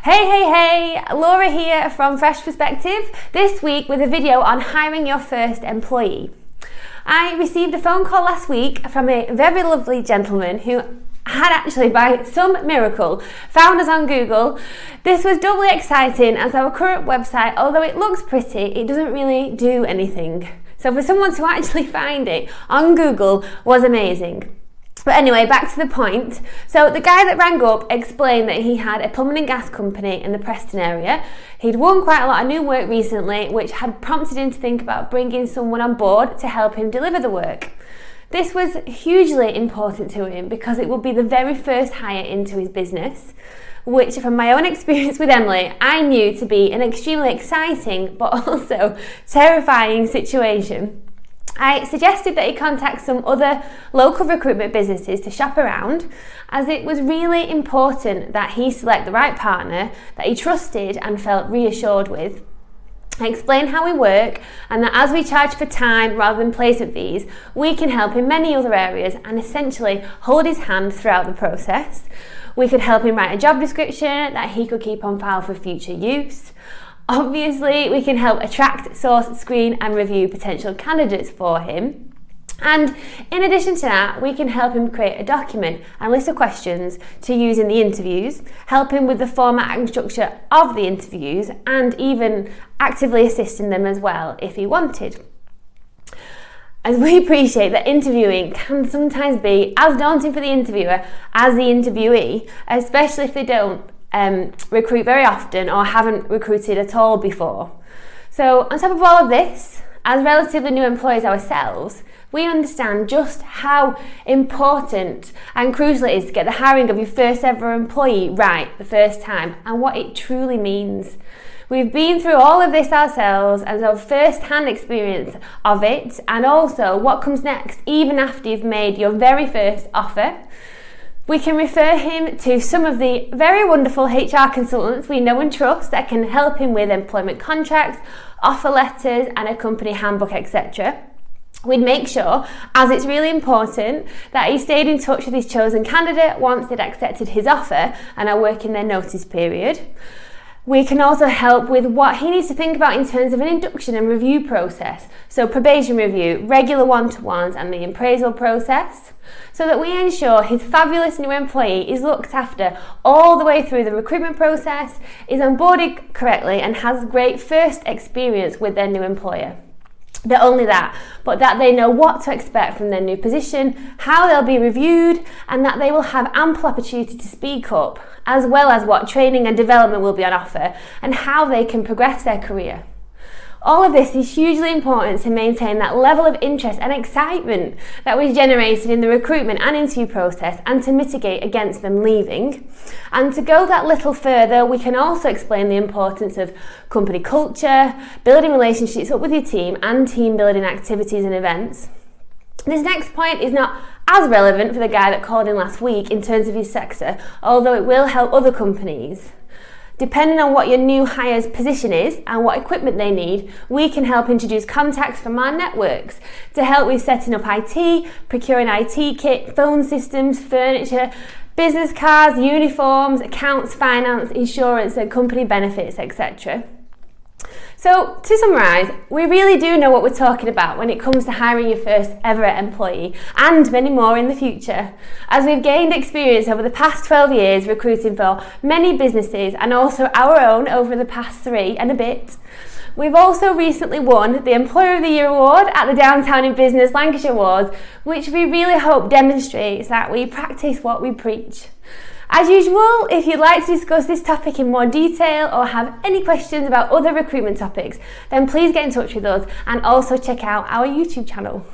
Hey, Laura here from Fresh Perspective, this week with a video on hiring your first employee. I received a phone call last week from a very lovely gentleman who had actually, by some miracle, found us on Google. This was doubly exciting as our current website, although it looks pretty, it doesn't really do anything. So for someone to actually find it on Google was amazing. But anyway, back to the point. So the guy that rang up explained that he had a plumbing and gas company in the Preston area. He'd won quite a lot of new work recently, which had prompted him to think about bringing someone on board to help him deliver the work. This was hugely important to him because it would be the very first hire into his business, which from my own experience with Emily, I knew to be an extremely exciting but also terrifying situation. I suggested that he contact some other local recruitment businesses to shop around, as it was really important that he select the right partner that he trusted and felt reassured with. I explained how we work and that as we charge for time rather than placement fees, we can help in many other areas and essentially hold his hand throughout the process. We could help him write a job description that he could keep on file for future use. Obviously, we can help attract, source, screen and review potential candidates for him. And in addition to that, we can help him create a document and list of questions to use in the interviews, help him with the format and structure of the interviews, and even actively assist in them as well if he wanted. As we appreciate that interviewing can sometimes be as daunting for the interviewer as the interviewee, especially if they don't recruit very often or haven't recruited at all before. So on top of all of this, as relatively new employees ourselves, we understand just how important and crucial it is to get the hiring of your first ever employee right the first time and what it truly means. We've been through all of this ourselves as our first-hand experience of it, and also what comes next even after you've made your very first offer. We can refer him to some of the very wonderful HR consultants we know and trust that can help him with employment contracts, offer letters and a company handbook, etc. We'd make sure, as it's really important, that he stayed in touch with his chosen candidate once they'd accepted his offer and are working their notice period. We can also help with what he needs to think about in terms of an induction and review process, so probation review, regular one-to-ones and the appraisal process, so that we ensure his fabulous new employee is looked after all the way through the recruitment process, is onboarded correctly and has great first experience with their new employer. Not only that, but that they know what to expect from their new position, how they'll be reviewed, and that they will have ample opportunity to speak up, as well as what training and development will be on offer, and how they can progress their career. All of this is hugely important to maintain that level of interest and excitement that was generated in the recruitment and interview process, and to mitigate against them leaving. And to go that little further, we can also explain the importance of company culture, building relationships up with your team, and team building activities and events. This next point is not as relevant for the guy that called in last week in terms of his sector, although it will help other companies. Depending on what your new hire's position is and what equipment they need, we can help introduce contacts from our networks to help with setting up IT, procuring IT kit, phone systems, furniture, business cards, uniforms, accounts, finance, insurance and company benefits, etc. So to summarise, we really do know what we're talking about when it comes to hiring your first ever employee, and many more in the future, as we've gained experience over the past 12 years recruiting for many businesses and also our own over the past 3 and a bit. We've also recently won the Employer of the Year award at the Downtown in Business Lancashire Awards, which we really hope demonstrates that we practice what we preach. As usual, if you'd like to discuss this topic in more detail or have any questions about other recruitment topics, then please get in touch with us and also check out our YouTube channel.